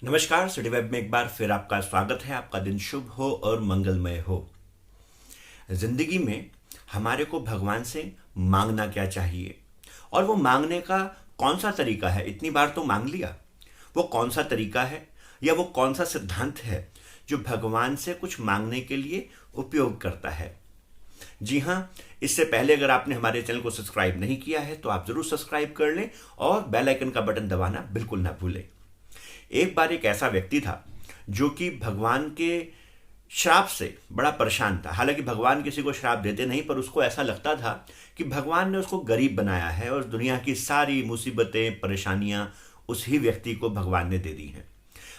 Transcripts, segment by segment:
नमस्कार। City web में एक बार फिर आपका स्वागत है। आपका दिन शुभ हो और मंगलमय हो। जिंदगी में हमारे को भगवान से मांगना क्या चाहिए और वो मांगने का कौन सा तरीका है। इतनी बार तो मांग लिया, वो कौन सा तरीका है या वो कौन सा सिद्धांत है जो भगवान से कुछ मांगने के लिए उपयोग करता है। जी हाँ, इससे पहले अगर आपने हमारे चैनल को सब्सक्राइब नहीं किया है तो आप जरूर सब्सक्राइब कर लें और बेल आइकन का बटन दबाना बिल्कुल ना भूलें। एक बार एक ऐसा व्यक्ति था जो कि भगवान के श्राप से बड़ा परेशान था। हालांकि भगवान किसी को श्राप देते नहीं, पर उसको ऐसा लगता था कि भगवान ने उसको गरीब बनाया है और दुनिया की सारी मुसीबतें परेशानियां उस ही व्यक्ति को भगवान ने दे दी हैं।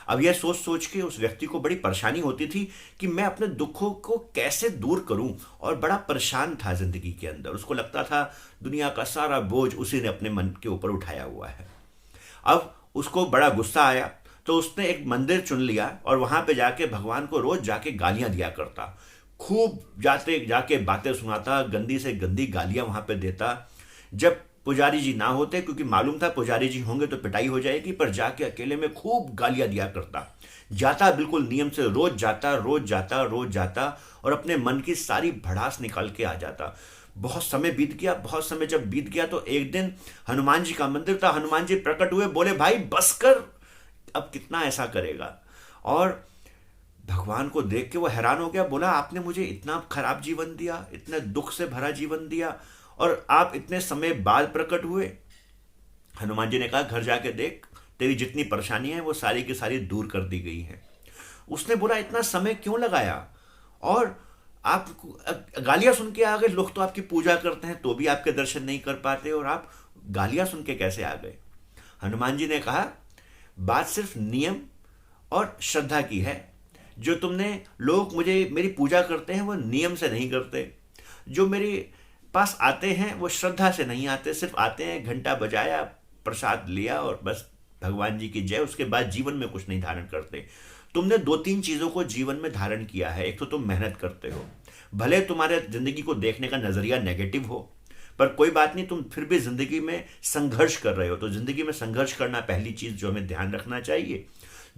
अब यह सोच सोच के उस व्यक्ति को बड़ी परेशानी होती थी कि मैं अपने दुखों को कैसे दूर करूं, और बड़ा परेशान था जिंदगी के अंदर। उसको लगता था दुनिया का सारा बोझ उसी ने अपने मन के ऊपर उठाया हुआ है। अब उसको बड़ा गुस्सा आया तो उसने एक मंदिर चुन लिया और वहां पे जाके भगवान को रोज जाके गालियां दिया करता। खूब जाते जाके बातें सुनाता, गंदी से गंदी गालियां वहां पे देता। जब पुजारी जी ना होते, क्योंकि मालूम था पुजारी जी होंगे तो पिटाई हो जाएगी, पर जाके अकेले में खूब गालियां दिया करता। जाता बिल्कुल नियम से, रोज जाता रोज जाता रोज जाता और अपने मन की सारी भड़ास निकाल के आ जाता। बहुत समय बीत गया। बहुत समय जब बीत गया तो एक दिन हनुमान जी का मंदिर था। हनुमान जी प्रकट हुए, बोले भाई बस कर, अब कितना ऐसा करेगा। और भगवान को देख के वो हैरान हो गया। बोला आपने मुझे इतना खराब जीवन दिया, इतने दुख से भरा जीवन दिया, और आप इतने समय बाद प्रकट हुए। हनुमान जी ने कहा घर जाके देख, तेरी जितनी परेशानी है वो सारी की सारी दूर कर दी गई है। उसने बोला इतना समय क्यों लगाया, और आप गालियां सुन के आ गए। लोग तो आपकी पूजा करते हैं तो भी आपके दर्शन नहीं कर पाते, और आप गालियां सुन के कैसे आ गए। हनुमान जी ने कहा बात सिर्फ नियम और श्रद्धा की है। जो तुमने, लोग मुझे मेरी पूजा करते हैं वो नियम से नहीं करते। जो मेरे पास आते हैं वो श्रद्धा से नहीं आते, सिर्फ आते हैं, घंटा बजाया, प्रसाद लिया और बस भगवान जी की जय। उसके बाद जीवन में कुछ नहीं धारण करते। तुमने दो तीन चीजों को जीवन में धारण किया है। एक तो तुम मेहनत करते हो, भले तुम्हारे जिंदगी को देखने का नजरिया नेगेटिव हो, पर कोई बात नहीं, तुम फिर भी जिंदगी में संघर्ष कर रहे हो। तो जिंदगी में संघर्ष करना पहली चीज जो हमें ध्यान रखना चाहिए।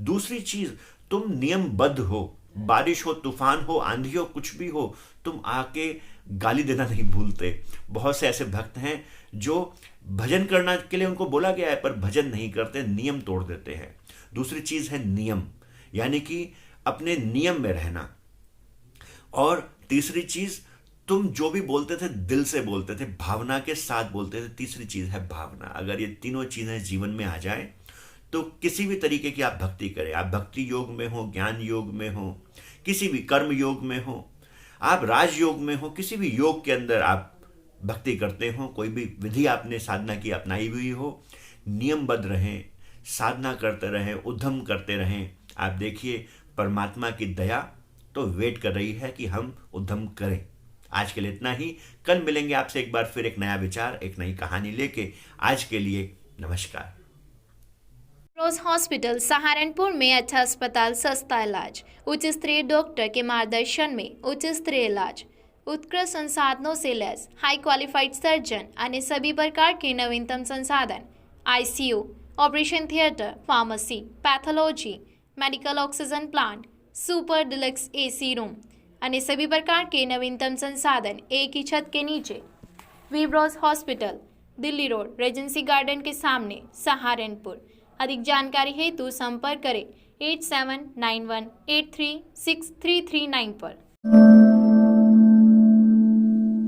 दूसरी चीज, तुम नियमबद्ध हो। बारिश हो, तूफान हो, आंधी हो, कुछ भी हो, तुम आके गाली देना नहीं भूलते। बहुत से ऐसे भक्त हैं जो भजन करना के लिए उनको बोला गया है पर भजन नहीं करते, नियम तोड़ देते हैं। दूसरी चीज है नियम, यानी कि अपने नियम में रहना। और तीसरी चीज, तुम जो भी बोलते थे दिल से बोलते थे, भावना के साथ बोलते थे। तीसरी चीज है भावना। अगर ये तीनों चीजें जीवन में आ जाए तो किसी भी तरीके की आप भक्ति करें, आप भक्ति योग में हो, ज्ञान योग में हो, किसी भी कर्म योग में हो, आप राजयोग में हो, किसी भी योग के अंदर आप भक्ति करते हो, कोई भी विधि आपने साधना की अपनाई हुई हो, नियमबद्ध रहें, साधना करते रहें, उद्यम करते रहें। आप देखिए परमात्मा की दया तो वेट कर रही है कि हम उद्यम करें। आज के लिए इतना ही। कल मिलेंगे आपसे एक बार फिर एक नया विचार, एक नई कहानी लेके। आज के लिए नमस्कार। रोज हॉस्पिटल सहारनपुर में अच्छा अस्पताल, सस्ता इलाज, उच्च स्तरीय डॉक्टर के मार्गदर्शन में उच्च स्तरीय इलाज, उत्कृष्ट संसाधनों से लैस हाई क्वालिफाइड सर्जन, अन्य सभी प्रकार के नवीनतम संसाधन, ICU, operation theatre, pharmacy, pathology, medical oxygen plant, super deluxe AC room, अन्य सभी प्रकार के नवीनतम संसाधन एक ही छत के नीचे। वीब्रॉस hospital, Delhi Road, Regency Garden के सामने, सहारनपुर। अधिक जानकारी हेतु संपर्क करें 8791836339 पर।